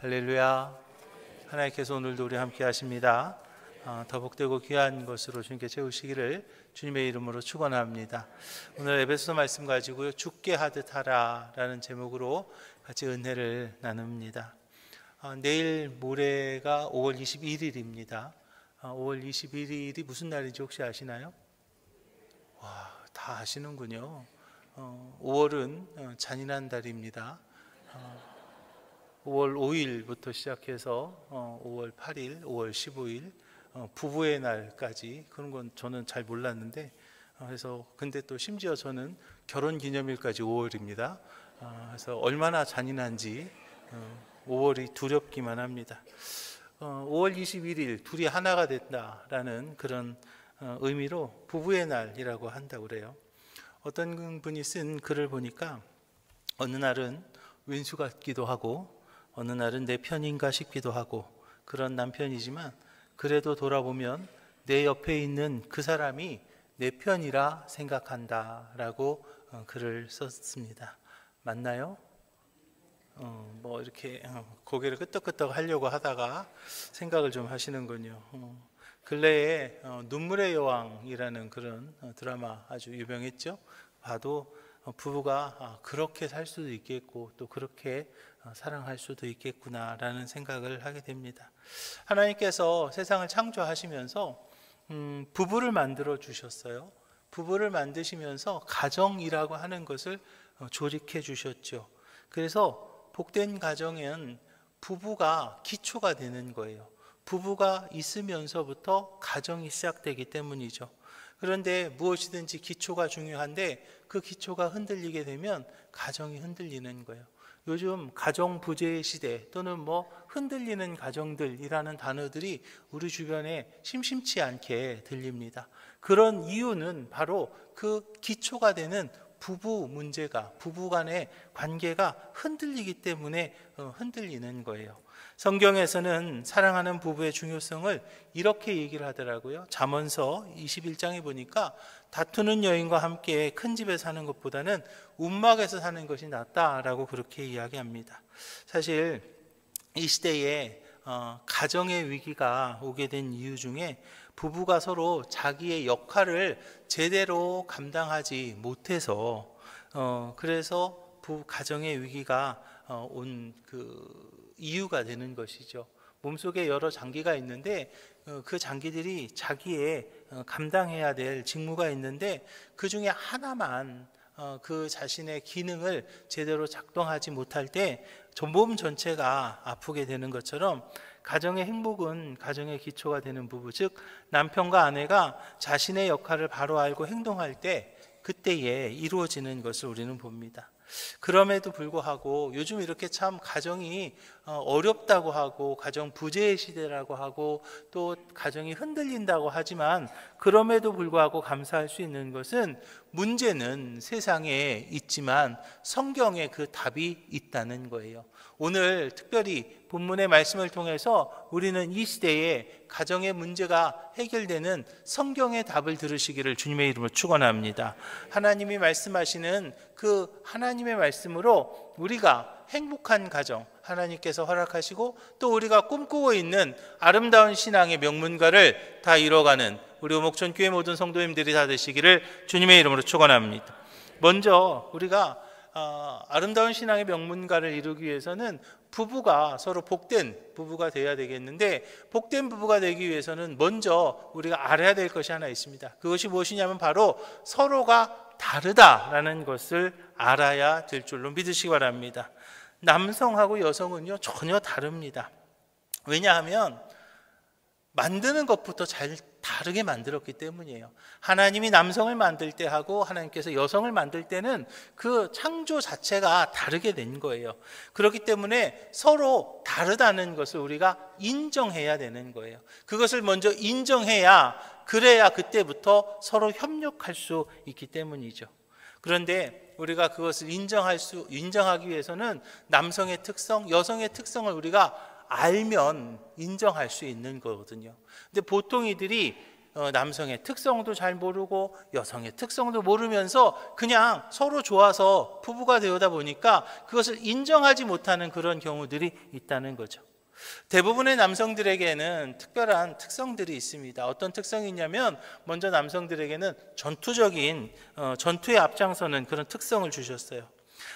할렐루야. 하나님께서 오늘도 우리 함께 하십니다. 더 복되고 귀한 것으로 주님께 채우시기를 주님의 이름으로 축원합니다. 오늘 에베소서 말씀 가지고 죽게 하듯 하라 라는 제목으로 같이 은혜를 나눕니다. 내일 모레가 5월 21일입니다. 5월 21일이 무슨 날인지 혹시 아시나요? 와, 다 아시는군요. 5월은 잔인한 달입니다. 5월 5일부터 시작해서 5월 8일, 5월 15일 부부의 날까지, 그런 건 저는 잘 몰랐는데, 그래서 근데 또 심지어 저는 결혼 기념일까지 5월입니다. 그래서 얼마나 잔인한지 5월이 두렵기만 합니다. 5월 21일 둘이 하나가 된다라는 그런 의미로 부부의 날이라고 한다고 그래요. 어떤 분이 쓴 글을 보니까 어느 날은 왼수 같기도 하고 어느 날은 내 편인가 싶기도 하고 그런 남편이지만 그래도 돌아보면 내 옆에 있는 그 사람이 내 편이라 생각한다 라고 글을 썼습니다. 맞나요? 뭐 이렇게 고개를 끄덕끄덕 하려고 하다가 생각을 좀 하시는군요. 근래에 눈물의 여왕이라는 그런 드라마 아주 유명했죠. 봐도 부부가 그렇게 살 수도 있겠고 또 그렇게 사랑할 수도 있겠구나라는 생각을 하게 됩니다. 하나님께서 세상을 창조하시면서 부부를 만들어 주셨어요. 부부를 만드시면서 가정이라고 하는 것을 조직해 주셨죠. 그래서 복된 가정엔 부부가 기초가 되는 거예요. 부부가 있으면서부터 가정이 시작되기 때문이죠. 그런데 무엇이든지 기초가 중요한데 그 기초가 흔들리게 되면 가정이 흔들리는 거예요. 요즘 가정 부재의 시대 또는 뭐 흔들리는 가정들이라는 단어들이 우리 주변에 심심치 않게 들립니다. 그런 이유는 바로 그 기초가 되는 부부 문제가, 부부 간의 관계가 흔들리기 때문에 흔들리는 거예요. 성경에서는 사랑하는 부부의 중요성을 이렇게 얘기를 하더라고요. 잠언서 21장에 보니까 다투는 여인과 함께 큰 집에 사는 것보다는 움막에서 사는 것이 낫다라고 그렇게 이야기합니다. 사실 이 시대에 가정의 위기가 오게 된 이유 중에 부부가 서로 자기의 역할을 제대로 감당하지 못해서 그래서 가정의 위기가 온 그 이유가 되는 것이죠. 몸속에 여러 장기가 있는데 그 장기들이 자기의 감당해야 될 직무가 있는데 그 중에 하나만 그 자신의 기능을 제대로 작동하지 못할 때 몸 전체가 아프게 되는 것처럼 가정의 행복은 가정의 기초가 되는 부부, 즉 남편과 아내가 자신의 역할을 바로 알고 행동할 때 그때에 이루어지는 것을 우리는 봅니다. 그럼에도 불구하고 요즘 이렇게 참 가정이 어렵다고 하고 가정 부재의 시대라고 하고 또 가정이 흔들린다고 하지만 그럼에도 불구하고 감사할 수 있는 것은 문제는 세상에 있지만 성경에 그 답이 있다는 거예요. 오늘 특별히 본문의 말씀을 통해서 우리는 이 시대에 가정의 문제가 해결되는 성경의 답을 들으시기를 주님의 이름으로 축원합니다. 하나님이 말씀하시는 그 하나님의 말씀으로 우리가 행복한 가정, 하나님께서 허락하시고 또 우리가 꿈꾸고 있는 아름다운 신앙의 명문가를 다 이뤄가는 우리 오목천교회 모든 성도님들이 다 되시기를 주님의 이름으로 축원합니다. 먼저 우리가 아름다운 신앙의 명문가를 이루기 위해서는 부부가 서로 복된 부부가 되어야 되겠는데 복된 부부가 되기 위해서는 먼저 우리가 알아야 될 것이 하나 있습니다. 그것이 무엇이냐면 바로 서로가 다르다라는 것을 알아야 될 줄로 믿으시기 바랍니다. 남성하고 여성은요 전혀 다릅니다. 왜냐하면 만드는 것부터 잘 다르게 만들었기 때문이에요. 하나님이 남성을 만들 때 하고 하나님께서 여성을 만들 때는 그 창조 자체가 다르게 된 거예요. 그렇기 때문에 서로 다르다는 것을 우리가 인정해야 되는 거예요. 그것을 먼저 인정해야 그래야 그때부터 서로 협력할 수 있기 때문이죠. 그런데 우리가 그것을 인정하기 위해서는 남성의 특성, 여성의 특성을 우리가 알면 인정할 수 있는 거거든요. 근데 보통 이들이 남성의 특성도 잘 모르고 여성의 특성도 모르면서 그냥 서로 좋아서 부부가 되어다 보니까 그것을 인정하지 못하는 그런 경우들이 있다는 거죠. 대부분의 남성들에게는 특별한 특성들이 있습니다. 어떤 특성이 있냐면 먼저 남성들에게는 전투적인 전투에 앞장서는 그런 특성을 주셨어요.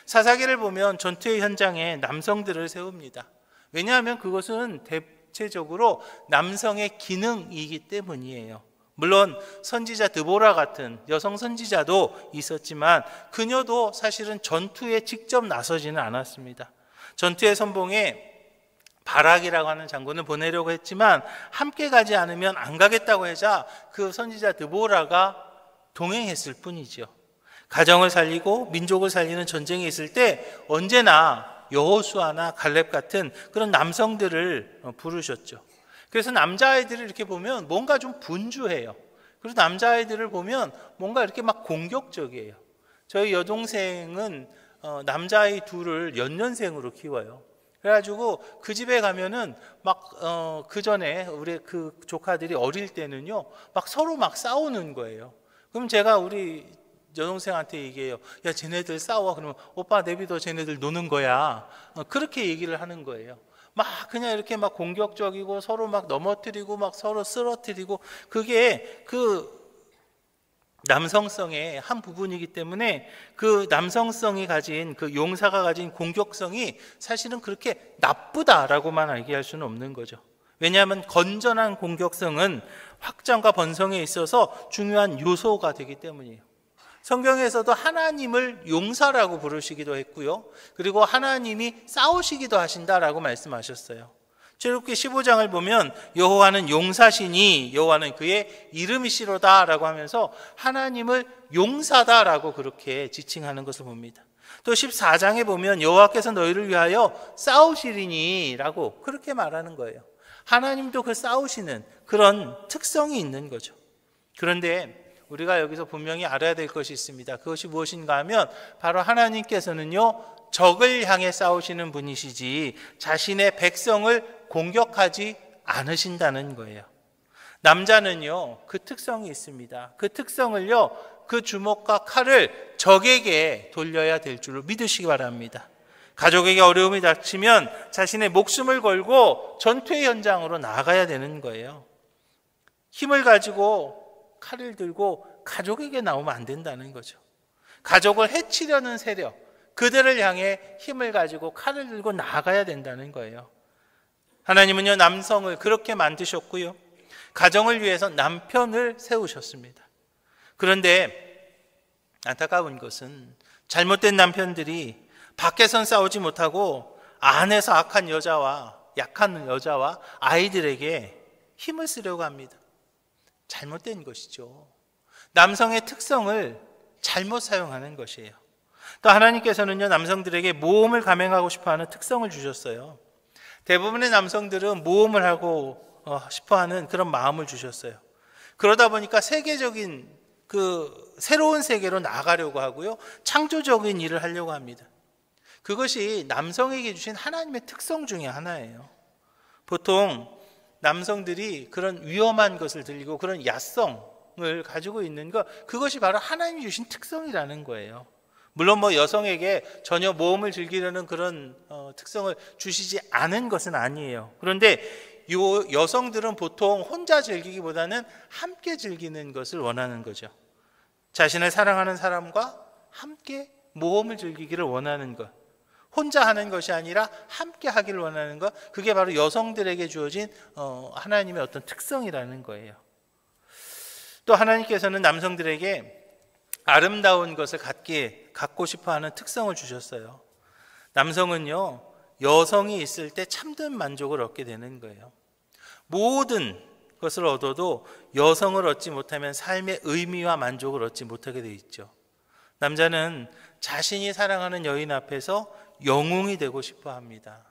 사사기를 보면 전투의 현장에 남성들을 세웁니다. 왜냐하면 그것은 대체적으로 남성의 기능이기 때문이에요. 물론 선지자 드보라 같은 여성 선지자도 있었지만 그녀도 사실은 전투에 직접 나서지는 않았습니다. 전투의 선봉에 바락이라고 하는 장군을 보내려고 했지만 함께 가지 않으면 안 가겠다고 하자 그 선지자 드보라가 동행했을 뿐이죠. 가정을 살리고 민족을 살리는 전쟁이 있을 때 언제나 여호수아나 갈렙 같은 그런 남성들을 부르셨죠. 그래서 남자아이들을 이렇게 보면 뭔가 좀 분주해요. 그리고 남자아이들을 보면 뭔가 이렇게 막 공격적이에요. 저희 여동생은 남자아이 둘을 연년생으로 키워요. 그래가지고 그 집에 가면은 막 그 전에 우리 그 조카들이 어릴 때는요 막 서로 막 싸우는 거예요. 그럼 제가 우리 여동생한테 얘기해요. 야, 쟤네들 싸워. 그러면 오빠 내비둬, 쟤네들 노는 거야. 그렇게 얘기를 하는 거예요. 막 그냥 이렇게 막 공격적이고 서로 막 넘어뜨리고 막 서로 쓰러뜨리고 그게 그 남성성의 한 부분이기 때문에 그 남성성이 가진 그 용사가 가진 공격성이 사실은 그렇게 나쁘다라고만 얘기할 수는 없는 거죠. 왜냐하면 건전한 공격성은 확장과 번성에 있어서 중요한 요소가 되기 때문이에요. 성경에서도 하나님을 용사라고 부르시기도 했고요. 그리고 하나님이 싸우시기도 하신다라고 말씀하셨어요. 출애굽기 15장을 보면 여호와는 용사시니 여호와는 그의 이름이시로다라고 하면서 하나님을 용사다라고 그렇게 지칭하는 것을 봅니다. 또 14장에 보면 여호와께서 너희를 위하여 싸우시리니라고 그렇게 말하는 거예요. 하나님도 그 싸우시는 그런 특성이 있는 거죠. 그런데 우리가 여기서 분명히 알아야 될 것이 있습니다. 그것이 무엇인가 하면 바로 하나님께서는요 적을 향해 싸우시는 분이시지 자신의 백성을 공격하지 않으신다는 거예요. 남자는요 그 특성이 있습니다. 그 특성을요 그 주먹과 칼을 적에게 돌려야 될 줄로 믿으시기 바랍니다. 가족에게 어려움이 닥치면 자신의 목숨을 걸고 전투의 현장으로 나가야 되는 거예요. 힘을 가지고 칼을 들고 가족에게 나오면 안 된다는 거죠. 가족을 해치려는 세력, 그들을 향해 힘을 가지고 칼을 들고 나가야 된다는 거예요. 하나님은요 남성을 그렇게 만드셨고요 가정을 위해서 남편을 세우셨습니다. 그런데 안타까운 것은 잘못된 남편들이 밖에선 싸우지 못하고 안에서 악한 여자와 약한 여자와 아이들에게 힘을 쓰려고 합니다. 잘못된 것이죠. 남성의 특성을 잘못 사용하는 것이에요. 또 하나님께서는요 남성들에게 모험을 감행하고 싶어하는 특성을 주셨어요. 대부분의 남성들은 모험을 하고 싶어하는 그런 마음을 주셨어요. 그러다 보니까 세계적인 그 새로운 세계로 나가려고 하고요 창조적인 일을 하려고 합니다. 그것이 남성에게 주신 하나님의 특성 중에 하나예요. 보통 남성들이 그런 위험한 것을 들리고 그런 야성을 가지고 있는 것, 그것이 바로 하나님이 주신 특성이라는 거예요. 물론 뭐 여성에게 전혀 모험을 즐기려는 그런 특성을 주시지 않은 것은 아니에요. 그런데 이 여성들은 보통 혼자 즐기기보다는 함께 즐기는 것을 원하는 거죠. 자신을 사랑하는 사람과 함께 모험을 즐기기를 원하는 것, 혼자 하는 것이 아니라 함께 하기를 원하는 것, 그게 바로 여성들에게 주어진 하나님의 어떤 특성이라는 거예요. 또 하나님께서는 남성들에게 아름다운 것을 갖고 싶어하는 특성을 주셨어요. 남성은요 여성이 있을 때 참된 만족을 얻게 되는 거예요. 모든 것을 얻어도 여성을 얻지 못하면 삶의 의미와 만족을 얻지 못하게 돼 있죠. 남자는 자신이 사랑하는 여인 앞에서 영웅이 되고 싶어 합니다.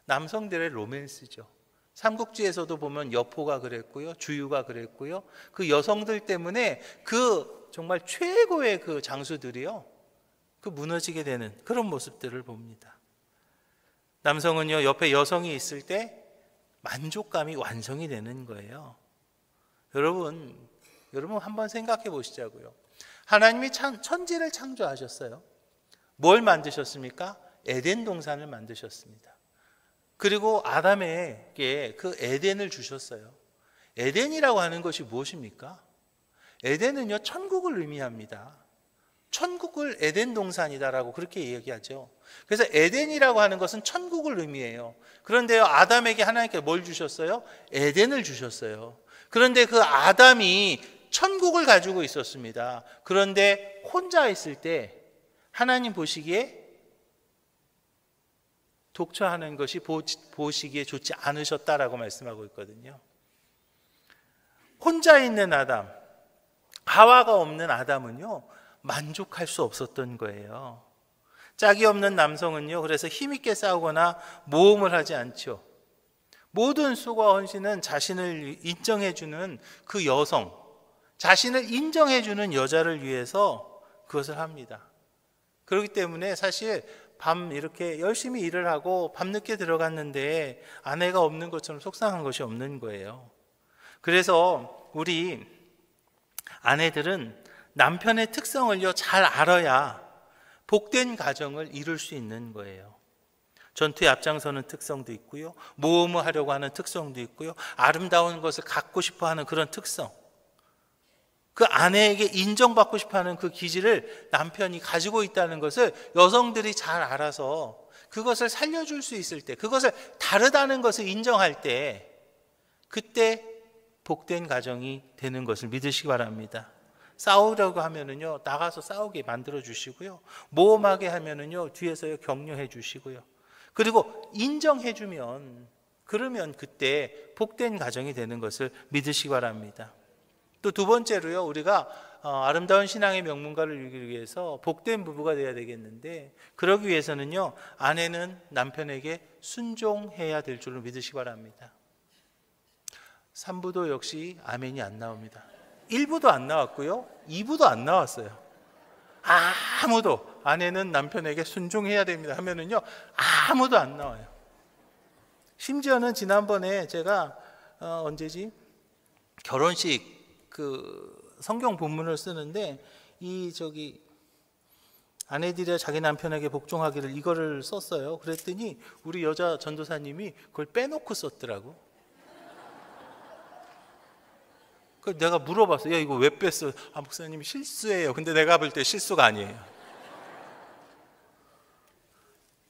남성들의 로맨스죠. 삼국지에서도 보면 여포가 그랬고요, 주유가 그랬고요. 그 여성들 때문에 그 정말 최고의 그 장수들이요, 그 무너지게 되는 그런 모습들을 봅니다. 남성은요 옆에 여성이 있을 때 만족감이 완성이 되는 거예요. 여러분 한번 생각해 보시자고요. 하나님이 천지를 창조하셨어요. 뭘 만드셨습니까? 에덴 동산을 만드셨습니다. 그리고 아담에게 그 에덴을 주셨어요. 에덴이라고 하는 것이 무엇입니까? 에덴은요, 천국을 의미합니다. 천국을 에덴 동산이다라고 그렇게 얘기하죠. 그래서 에덴이라고 하는 것은 천국을 의미해요. 그런데요, 아담에게 하나님께서 뭘 주셨어요? 에덴을 주셨어요. 그런데 그 아담이 천국을 가지고 있었습니다. 그런데 혼자 있을 때 하나님 보시기에 독처하는 것이 보시기에 좋지 않으셨다라고 말씀하고 있거든요. 혼자 있는 아담, 하와가 없는 아담은요, 만족할 수 없었던 거예요. 짝이 없는 남성은요, 그래서 힘있게 싸우거나 모험을 하지 않죠. 모든 수고와 헌신은 자신을 인정해주는 그 여성, 자신을 인정해주는 여자를 위해서 그것을 합니다. 그렇기 때문에 사실 밤 이렇게 열심히 일을 하고 밤늦게 들어갔는데 아내가 없는 것처럼 속상한 것이 없는 거예요. 그래서 우리 아내들은 남편의 특성을요, 잘 알아야 복된 가정을 이룰 수 있는 거예요. 전투에 앞장서는 특성도 있고요, 모험을 하려고 하는 특성도 있고요, 아름다운 것을 갖고 싶어 하는 그런 특성, 그 아내에게 인정받고 싶어 하는 그 기질을 남편이 가지고 있다는 것을 여성들이 잘 알아서 그것을 살려줄 수 있을 때, 그것을 다르다는 것을 인정할 때, 그때 복된 가정이 되는 것을 믿으시기 바랍니다. 싸우려고 하면은요, 나가서 싸우게 만들어 주시고요, 모험하게 하면은요, 뒤에서 격려해 주시고요, 그리고 인정해 주면, 그러면 그때 복된 가정이 되는 것을 믿으시기 바랍니다. 또 두 번째로요, 우리가 아름다운 신앙의 명문가를 이루기 위해서 복된 부부가 되어야 되겠는데, 그러기 위해서는요, 아내는 남편에게 순종해야 될 줄로 믿으시기 바랍니다. 3부도 역시 아멘이 안 나옵니다. 1부도 안 나왔고요, 2부도 안 나왔어요. 아무도 아내는 남편에게 순종해야 됩니다 하면은요, 아무도 안 나와요. 심지어는 지난번에 제가 언제지? 결혼식 그 성경 본문을 쓰는데 아내들이 자기 남편에게 복종하기를 이거를 썼어요. 그랬더니 우리 여자 전도사님이 그걸 빼놓고 썼더라고. 그래서 내가 물어봤어요. 야, 이거 왜 뺐어? 목사님 실수예요. 근데 내가 볼 때 실수가 아니에요.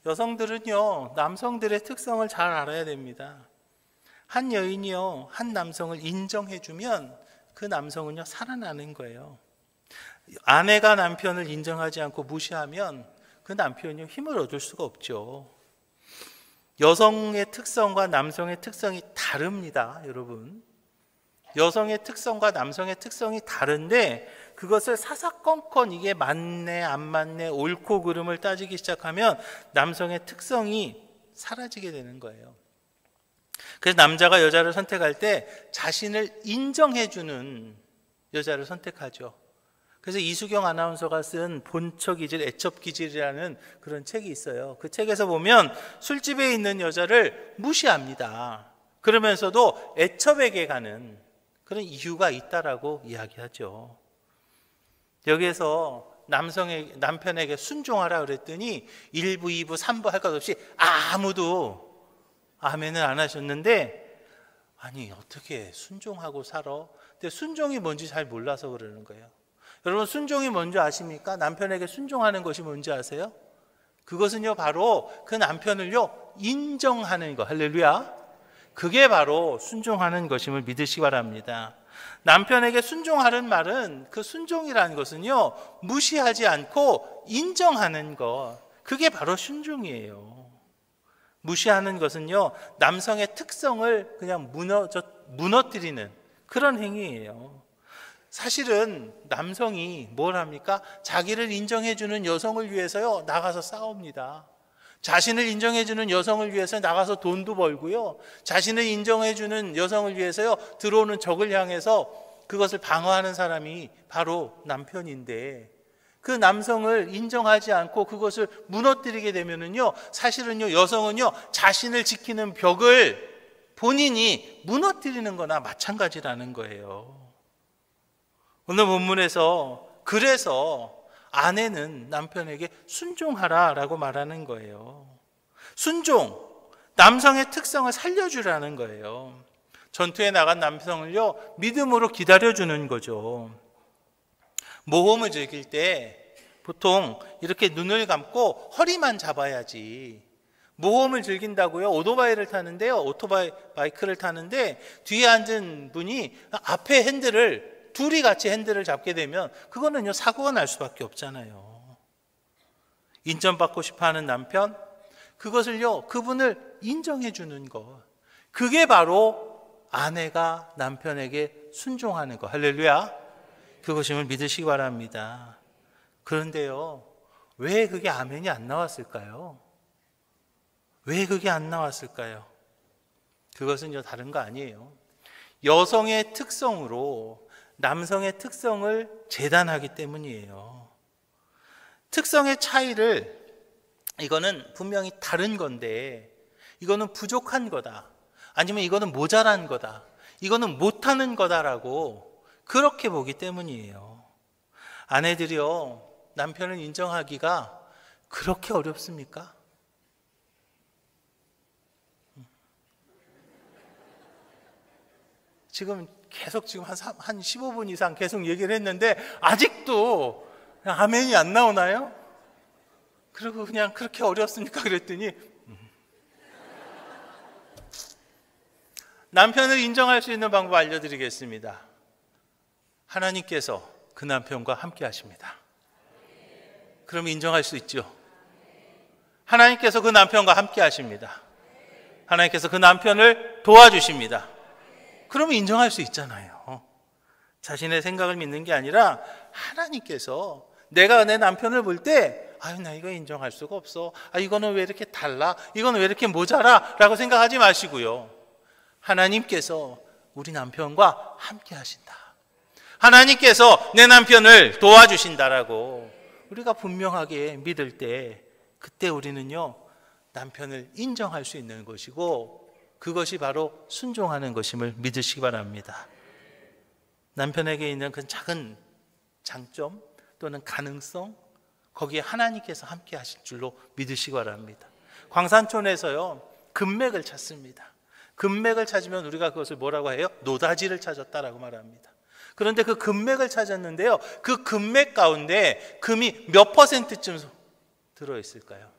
여성들은요, 남성들의 특성을 잘 알아야 됩니다. 한 여인이요, 한 남성을 인정해주면 그 남성은요, 살아나는 거예요. 아내가 남편을 인정하지 않고 무시하면 그 남편이 힘을 얻을 수가 없죠. 여성의 특성과 남성의 특성이 다릅니다, 여러분. 여성의 특성과 남성의 특성이 다른데 그것을 사사건건 이게 맞네 안 맞네 옳고 그름을 따지기 시작하면 남성의 특성이 사라지게 되는 거예요. 그래서 남자가 여자를 선택할 때 자신을 인정해주는 여자를 선택하죠. 그래서 이수경 아나운서가 쓴 본처기질, 애첩기질이라는 그런 책이 있어요. 그 책에서 보면 술집에 있는 여자를 무시합니다. 그러면서도 애첩에게 가는 그런 이유가 있다라고 이야기하죠. 여기에서 남편에게 순종하라 그랬더니 1부, 2부, 3부 할 것 없이 아무도 아멘을 안 하셨는데, 아니 어떻게 순종하고 살아? 근데 순종이 뭔지 잘 몰라서 그러는 거예요. 여러분, 순종이 뭔지 아십니까? 남편에게 순종하는 것이 뭔지 아세요? 그것은요, 바로 그 남편을요, 인정하는 거. 할렐루야. 그게 바로 순종하는 것임을 믿으시기 바랍니다. 남편에게 순종하는 말은, 그 순종이라는 것은요, 무시하지 않고 인정하는 것. 그게 바로 순종이에요. 무시하는 것은요, 남성의 특성을 그냥 무너뜨리는 그런 행위예요. 사실은 남성이 뭘 합니까? 자기를 인정해주는 여성을 위해서요, 나가서 싸웁니다. 자신을 인정해주는 여성을 위해서 나가서 돈도 벌고요, 자신을 인정해주는 여성을 위해서요, 들어오는 적을 향해서 그것을 방어하는 사람이 바로 남편인데, 그 남성을 인정하지 않고 그것을 무너뜨리게 되면은요, 사실은요, 여성은요, 자신을 지키는 벽을 본인이 무너뜨리는 거나 마찬가지라는 거예요. 오늘 본문에서 그래서 아내는 남편에게 순종하라라고 말하는 거예요. 순종, 남성의 특성을 살려주라는 거예요. 전투에 나간 남성을요, 믿음으로 기다려주는 거죠. 모험을 즐길 때 보통 이렇게 눈을 감고 허리만 잡아야지. 모험을 즐긴다고요, 오토바이를 타는데요, 오토바이크를 타는데 뒤에 앉은 분이 앞에 핸들을, 둘이 같이 핸들을 잡게 되면 그거는요, 사고가 날 수밖에 없잖아요. 인정받고 싶어 하는 남편, 그것을요, 그분을 인정해 주는 것. 그게 바로 아내가 남편에게 순종하는 것. 할렐루야. 그것임을 믿으시기 바랍니다. 그런데요, 왜 그게 아멘이 안 나왔을까요? 왜 그게 안 나왔을까요? 그것은요, 다른 거 아니에요. 여성의 특성으로 남성의 특성을 재단하기 때문이에요. 특성의 차이를, 이거는 분명히 다른 건데, 이거는 부족한 거다, 아니면 이거는 모자란 거다, 이거는 못하는 거다라고 그렇게 보기 때문이에요. 아내들이요, 남편을 인정하기가 그렇게 어렵습니까? 지금 계속 한 15분 이상 계속 얘기를 했는데 아직도 아멘이 안 나오나요? 그리고 그냥 그렇게 어렵습니까? 그랬더니 남편을 인정할 수 있는 방법 알려드리겠습니다. 하나님께서 그 남편과 함께 하십니다. 그럼 인정할 수 있죠. 하나님께서 그 남편과 함께 하십니다. 하나님께서 그 남편을 도와주십니다. 그러면 인정할 수 있잖아요. 자신의 생각을 믿는 게 아니라 하나님께서, 내가 내 남편을 볼 때 나 이거 인정할 수가 없어, 이거는 왜 이렇게 달라, 이거는 왜 이렇게 모자라 라고 생각하지 마시고요, 하나님께서 우리 남편과 함께 하신다, 하나님께서 내 남편을 도와주신다라고 우리가 분명하게 믿을 때, 그때 우리는요, 남편을 인정할 수 있는 것이고, 그것이 바로 순종하는 것임을 믿으시기 바랍니다. 남편에게 있는 그 작은 장점 또는 가능성, 거기에 하나님께서 함께 하실 줄로 믿으시기 바랍니다. 광산촌에서요, 금맥을 찾습니다. 금맥을 찾으면 우리가 그것을 뭐라고 해요? 노다지를 찾았다라고 말합니다. 그런데 그 금맥을 찾았는데요, 그 금맥 가운데 금이 몇 %쯤 들어있을까요?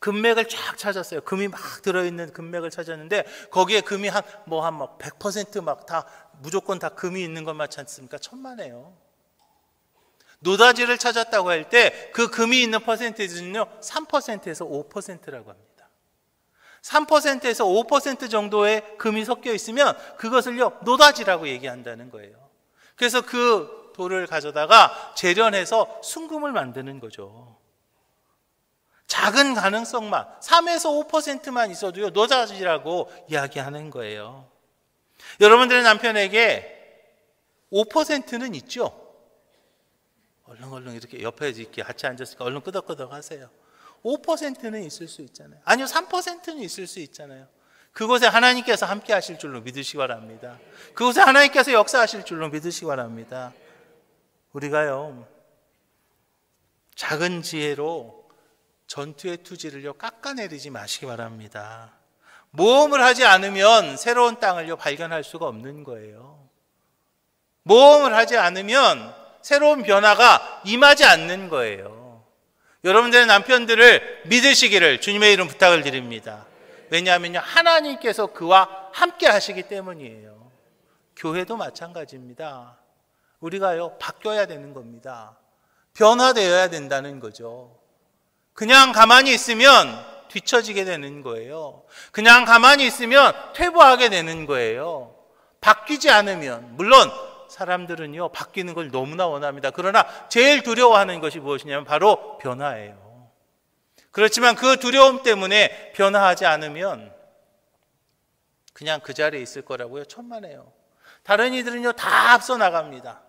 금맥을 쫙 찾았어요. 금이 막 들어있는 금맥을 찾았는데 거기에 금이 한 100% 막 다 무조건 다 금이 있는 것 맞지 않습니까? 천만에요. 노다지를 찾았다고 할 때 그 금이 있는 퍼센테이지는요, 3%에서 5%라고 합니다. 3%에서 5% 정도의 금이 섞여 있으면 그것을요, 노다지라고 얘기한다는 거예요. 그래서 그 돌을 가져다가 재련해서 순금을 만드는 거죠. 작은 가능성만 3에서 5%만 있어도요, 노다지라고 이야기하는 거예요. 여러분들의 남편에게 5%는 있죠? 얼른 이렇게 옆에 이렇게 같이 앉았으니까 얼른 끄덕끄덕 하세요. 5%는 있을 수 있잖아요. 아니요, 3%는 있을 수 있잖아요. 그곳에 하나님께서 함께 하실 줄로 믿으시기 바랍니다. 그곳에 하나님께서 역사하실 줄로 믿으시기 바랍니다. 우리가요, 작은 지혜로 전투의 투지를요, 깎아내리지 마시기 바랍니다. 모험을 하지 않으면 새로운 땅을요, 발견할 수가 없는 거예요. 모험을 하지 않으면 새로운 변화가 임하지 않는 거예요. 여러분들의 남편들을 믿으시기를 주님의 이름 부탁을 드립니다. 왜냐하면요, 하나님께서 그와 함께 하시기 때문이에요. 교회도 마찬가지입니다. 우리가요, 바뀌어야 되는 겁니다. 변화되어야 된다는 거죠. 그냥 가만히 있으면 뒤처지게 되는 거예요. 그냥 가만히 있으면 퇴보하게 되는 거예요. 바뀌지 않으면, 물론 사람들은요, 바뀌는 걸 너무나 원합니다. 그러나 제일 두려워하는 것이 무엇이냐면 바로 변화예요. 그렇지만 그 두려움 때문에 변화하지 않으면 그냥 그 자리에 있을 거라고요, 천만에요. 다른 이들은요, 다 앞서 나갑니다.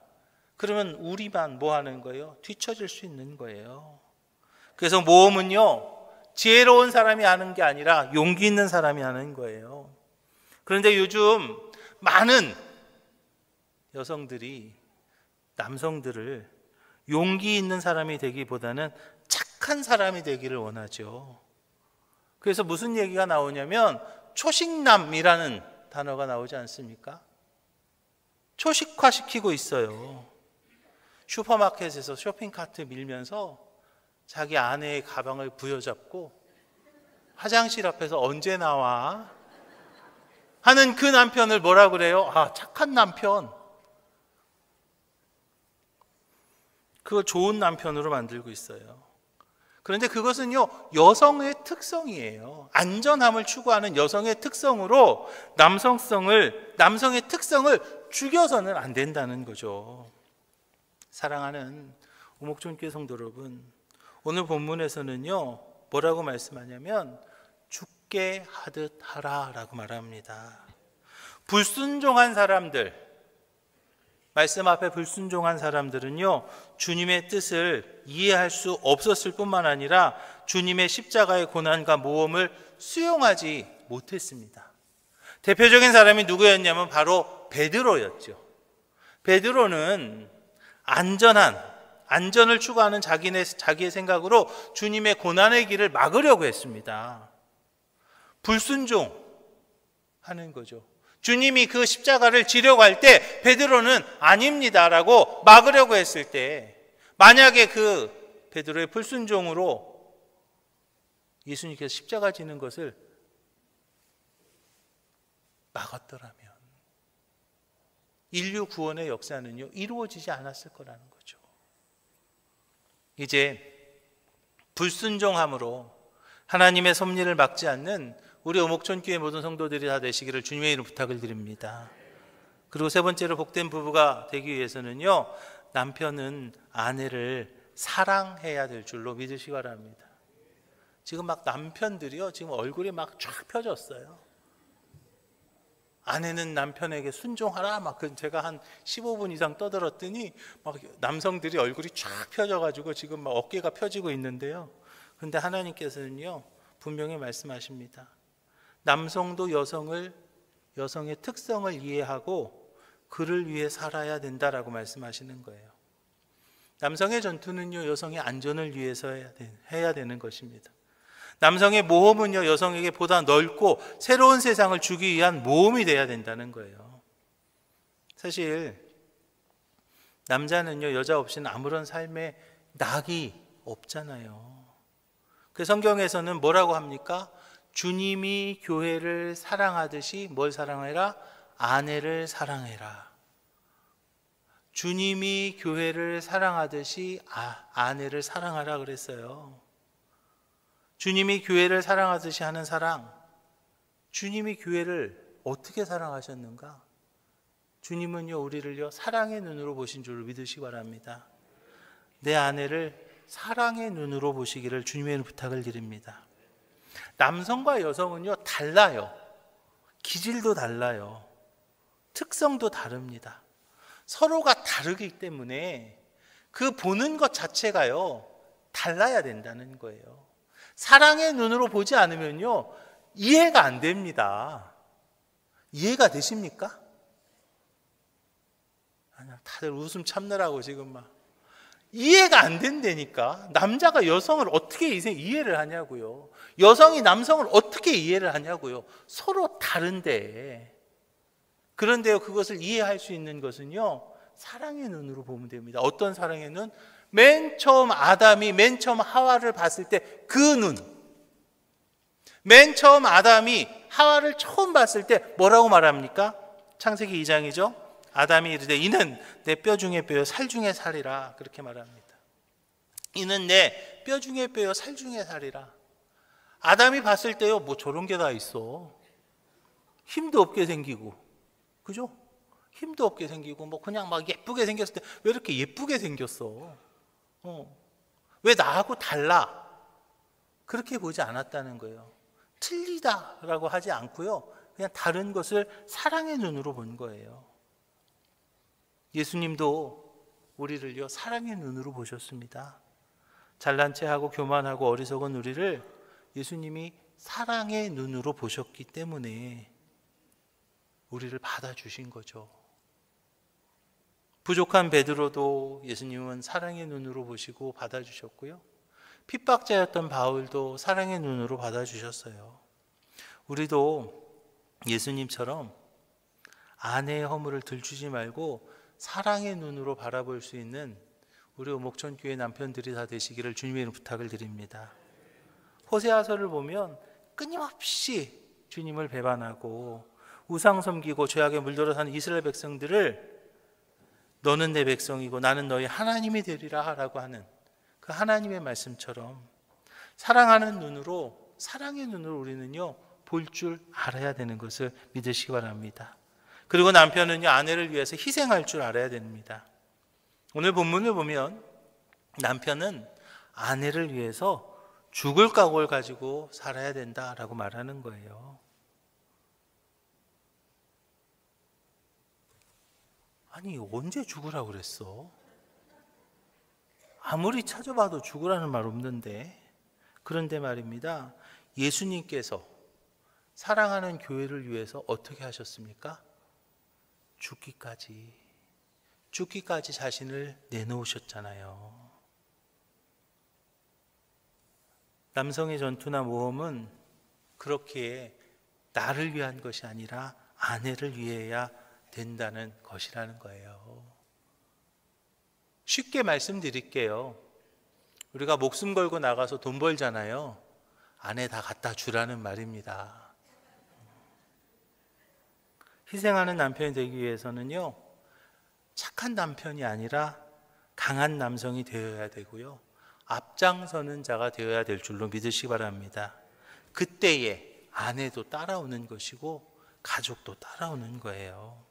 그러면 우리만 뭐 하는 거예요? 뒤처질 수 있는 거예요. 그래서 모험은요, 지혜로운 사람이 하는 게 아니라 용기 있는 사람이 하는 거예요. 그런데 요즘 많은 여성들이 남성들을 용기 있는 사람이 되기보다는 착한 사람이 되기를 원하죠. 그래서 무슨 얘기가 나오냐면 초식남이라는 단어가 나오지 않습니까? 초식화 시키고 있어요. 슈퍼마켓에서 쇼핑카트 밀면서 자기 아내의 가방을 부여잡고 화장실 앞에서 언제 나와? 하는 그 남편을 뭐라 그래요? 아, 착한 남편. 그걸 좋은 남편으로 만들고 있어요. 그런데 그것은요, 여성의 특성이에요. 안전함을 추구하는 여성의 특성으로 남성의 특성을 죽여서는 안 된다는 거죠. 사랑하는 오목존교회 성도 여러분, 오늘 본문에서는요, 뭐라고 말씀하냐면 죽게 하듯 하라라고 말합니다. 불순종한 사람들, 말씀 앞에 불순종한 사람들은요, 주님의 뜻을 이해할 수 없었을 뿐만 아니라 주님의 십자가의 고난과 모험을 수용하지 못했습니다. 대표적인 사람이 누구였냐면 바로 베드로였죠. 베드로는 안전을 추구하는 자기의 생각으로 주님의 고난의 길을 막으려고 했습니다. 불순종하는 거죠. 주님이 그 십자가를 지려고 할 때 베드로는 아닙니다라고 막으려고 했을 때, 만약에 그 베드로의 불순종으로 예수님께서 십자가 지는 것을 막았더라면 인류 구원의 역사는요, 이루어지지 않았을 거라는 거죠. 이제 불순종함으로 하나님의 섭리를 막지 않는 우리 오목촌교회 모든 성도들이 다 되시기를 주님의 이름 부탁을 드립니다. 그리고 세 번째로 복된 부부가 되기 위해서는요, 남편은 아내를 사랑해야 될 줄로 믿으시기 바랍니다. 지금 막 남편들이요, 지금 얼굴이 막 쫙 펴졌어요. 아내는 남편에게 순종하라, 막 제가 한 15분 이상 떠들었더니 막 남성들이 얼굴이 쫙 펴져가지고 지금 막 어깨가 펴지고 있는데요. 그런데 하나님께서는요, 분명히 말씀하십니다. 남성도 여성의 특성을 이해하고 그를 위해 살아야 된다라고 말씀하시는 거예요. 남성의 전투는요, 여성의 안전을 위해서 해야 되는 것입니다. 남성의 모험은요, 여성에게 보다 넓고 새로운 세상을 주기 위한 모험이 돼야 된다는 거예요. 사실 남자는요, 여자 없이는 아무런 삶에 낙이 없잖아요. 그 성경에서는 뭐라고 합니까? 주님이 교회를 사랑하듯이 뭘 사랑해라? 아내를 사랑해라. 주님이 교회를 사랑하듯이 아내를 사랑하라 그랬어요. 주님이 교회를 사랑하듯이 하는 사랑, 주님이 교회를 어떻게 사랑하셨는가? 주님은요, 우리를요, 사랑의 눈으로 보신 줄을 믿으시기 바랍니다. 내 아내를 사랑의 눈으로 보시기를 주님의 부탁을 드립니다. 남성과 여성은요, 달라요. 기질도 달라요. 특성도 다릅니다. 서로가 다르기 때문에 그 보는 것 자체가요, 달라야 된다는 거예요. 사랑의 눈으로 보지 않으면요, 이해가 안 됩니다. 이해가 되십니까? 아니야, 다들 웃음 참느라고 지금 막 이해가 안 된다니까. 남자가 여성을 어떻게 이해를 하냐고요. 여성이 남성을 어떻게 이해를 하냐고요. 서로 다른데. 그런데요, 그것을 이해할 수 있는 것은요, 사랑의 눈으로 보면 됩니다. 어떤 사랑의 눈? 맨 처음 하와를 봤을 때 그 눈. 맨 처음 아담이 하와를 처음 봤을 때 뭐라고 말합니까? 창세기 2장이죠. 아담이 이르되 이는 내 뼈 중에 뼈요 살 중에 살이라, 그렇게 말합니다. 이는 내 뼈 중에 뼈요 살 중에 살이라. 아담이 봤을 때요, 뭐 저런 게 다 있어. 힘도 없게 생기고, 그죠? 힘도 없게 생기고, 뭐 그냥 막 예쁘게 생겼을 때 왜 이렇게 예쁘게 생겼어? 왜 나하고 달라? 그렇게 보지 않았다는 거예요. 틀리다라고 하지 않고요, 그냥 다른 것을 사랑의 눈으로 본 거예요. 예수님도 우리를요, 사랑의 눈으로 보셨습니다. 잘난 체하고 교만하고 어리석은 우리를 예수님이 사랑의 눈으로 보셨기 때문에 우리를 받아주신 거죠. 부족한 베드로도 예수님은 사랑의 눈으로 보시고 받아주셨고요. 핍박자였던 바울도 사랑의 눈으로 받아주셨어요. 우리도 예수님처럼 아내의 허물을 들추지 말고 사랑의 눈으로 바라볼 수 있는 우리 오목천교회 남편들이 다 되시기를 주님의 이름으로 부탁을 드립니다. 호세아서를 보면 끊임없이 주님을 배반하고 우상 섬기고 죄악에 물들어 사는 이스라엘 백성들을 너는 내 백성이고 나는 너희 하나님이 되리라 라고 하는 그 하나님의 말씀처럼 사랑하는 눈으로, 사랑의 눈으로 우리는요 볼 줄 알아야 되는 것을 믿으시기 바랍니다. 그리고 남편은요 아내를 위해서 희생할 줄 알아야 됩니다. 오늘 본문을 보면 남편은 아내를 위해서 죽을 각오를 가지고 살아야 된다라고 말하는 거예요. 아니 언제 죽으라고 그랬어? 아무리 찾아봐도 죽으라는 말 없는데. 그런데 말입니다, 예수님께서 사랑하는 교회를 위해서 어떻게 하셨습니까? 죽기까지 자신을 내놓으셨잖아요. 남성의 전투나 모험은 그렇게 나를 위한 것이 아니라 아내를 위해야 된다는 것이라는 거예요. 쉽게 말씀드릴게요. 우리가 목숨 걸고 나가서 돈 벌잖아요. 아내 다 갖다 주라는 말입니다. 희생하는 남편이 되기 위해서는요 착한 남편이 아니라 강한 남성이 되어야 되고요 앞장서는 자가 되어야 될 줄로 믿으시기 바랍니다. 그때에 아내도 따라오는 것이고 가족도 따라오는 거예요.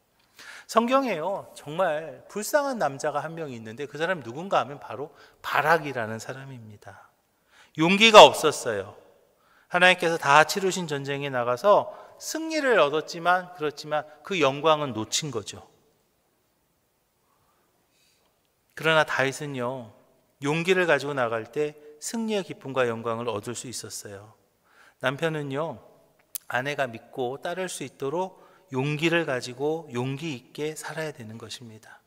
성경에요 정말 불쌍한 남자가 한 명 있는데 그 사람이 누군가 하면 바로 바락이라는 사람입니다. 용기가 없었어요. 하나님께서 다 치르신 전쟁에 나가서 승리를 얻었지만 그렇지만 그 영광은 놓친 거죠. 그러나 다윗은요 용기를 가지고 나갈 때 승리의 기쁨과 영광을 얻을 수 있었어요. 남편은요 아내가 믿고 따를 수 있도록 용기를 가지고 용기 있게 살아야 되는 것입니다.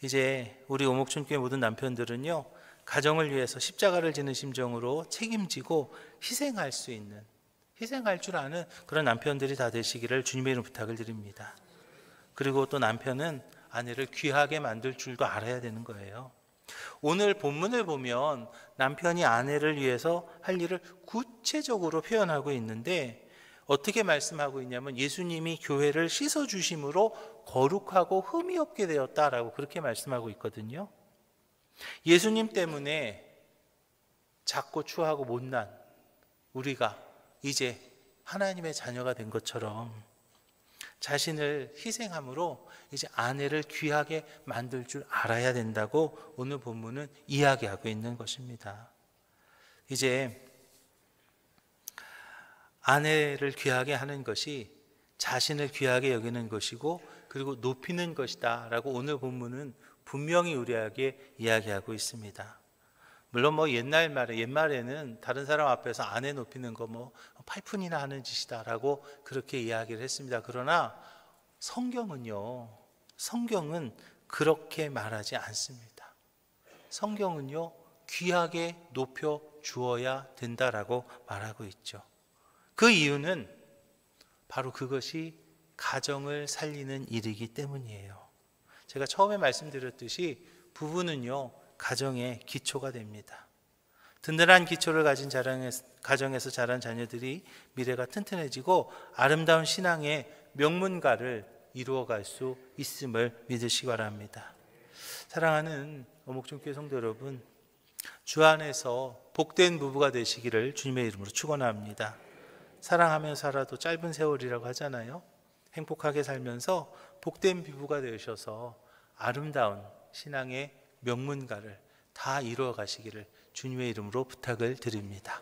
이제 우리 오목천교회 모든 남편들은요 가정을 위해서 십자가를 지는 심정으로 책임지고 희생할 수 있는, 희생할 줄 아는 그런 남편들이 다 되시기를 주님의 이름으로 부탁을 드립니다. 그리고 또 남편은 아내를 귀하게 만들 줄도 알아야 되는 거예요. 오늘 본문을 보면 남편이 아내를 위해서 할 일을 구체적으로 표현하고 있는데 어떻게 말씀하고 있냐면 예수님이 교회를 씻어주심으로 거룩하고 흠이 없게 되었다라고 그렇게 말씀하고 있거든요. 예수님 때문에 작고 추하고 못난 우리가 이제 하나님의 자녀가 된 것처럼 자신을 희생함으로 이제 아내를 귀하게 만들 줄 알아야 된다고 오늘 본문은 이야기하고 있는 것입니다. 이제 아내를 귀하게 하는 것이 자신을 귀하게 여기는 것이고 그리고 높이는 것이다 라고 오늘 본문은 분명히 우리에게 이야기하고 있습니다. 물론 옛말에는 다른 사람 앞에서 아내 높이는 거 팔푼이나 하는 짓이다라고 그렇게 이야기를 했습니다. 그러나 성경은 그렇게 말하지 않습니다. 성경은요 귀하게 높여 주어야 된다라고 말하고 있죠. 그 이유는 바로 그것이 가정을 살리는 일이기 때문이에요. 제가 처음에 말씀드렸듯이 부부는요 가정의 기초가 됩니다. 든든한 기초를 가진 가정에서 자란 자녀들이 미래가 튼튼해지고 아름다운 신앙의 명문가를 이루어갈 수 있음을 믿으시기 바랍니다. 사랑하는 오목천교회 성도 여러분, 주 안에서 복된 부부가 되시기를 주님의 이름으로 축원합니다. 사랑하며 살아도 짧은 세월이라고 하잖아요. 행복하게 살면서 복된 부부가 되셔서 아름다운 신앙의 명문가를 다 이루어 가시기를 주님의 이름으로 부탁을 드립니다.